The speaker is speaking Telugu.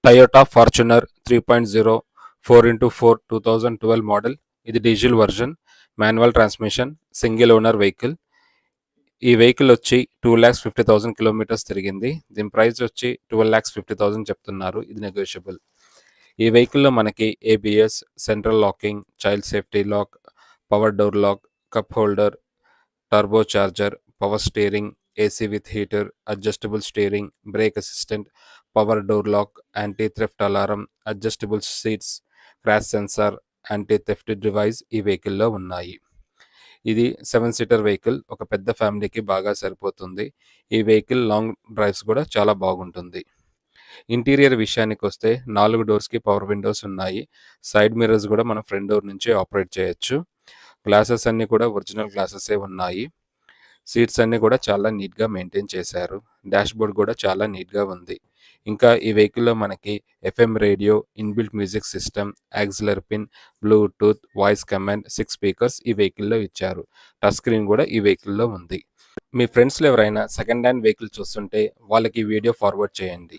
Toyota Fortuner 3.0 4x4 2012 model. ఇది diesel version, manual transmission, single owner vehicle. ఈ వెహికల్ వచ్చి 2,50,000 కిలోమీటర్స్ తిరిగింది. దీని ప్రైస్ వచ్చి 12,50,000 చెప్తున్నారు. ఇది నెగోషియబుల్. ఈ వెహికల్లో మనకి ABS, central locking, child safety lock, power door lock, cup holder, turbo charger, power steering, AC with heater, adjustable steering, brake assistant, power door lock, anti theft alarm, adjustable seats, crash sensor, anti theft device ఈ వెహికల్లో ఉన్నాయి. ఇది 7 సీటర్ వెహికల్. ఒక పెద్ద ఫ్యామిలీకి బాగా సరిపోతుంది. ఈ వెహికల్ లాంగ్ డ్రైవ్స్ కూడా చాలా బాగుంటుంది. ఇంటీరియర్ విషయానికి వస్తే 4 డోర్స్కి పవర్ విండోస్ ఉన్నాయి. సైడ్ మిర్రర్స్ కూడా మన ఫ్రంట్ డోర్ నుంచి ఆపరేట్ చేయొచ్చు. గ్లాసెస్ అన్నీ కూడా ఒరిజినల్ గ్లాసెసే ఉన్నాయి. సీట్స్ అన్నీ కూడా చాలా నీట్గా మెయింటైన్ చేశారు. డాష్ బోర్డ్ కూడా చాలా నీట్గా ఉంది. ఇంకా ఈ వెహికల్లో మనకి FM radio, inbuilt music system, auxiliary pin, Bluetooth, voice command, 6 speakers ఈ వెహికల్లో ఇచ్చారు. టచ్ స్క్రీన్ కూడా ఈ వెహికల్లో ఉంది. మీ ఫ్రెండ్స్లో ఎవరైనా సెకండ్ హ్యాండ్ వెహికల్ చూస్తుంటే వాళ్ళకి ఈ వీడియో ఫార్వర్డ్ చేయండి.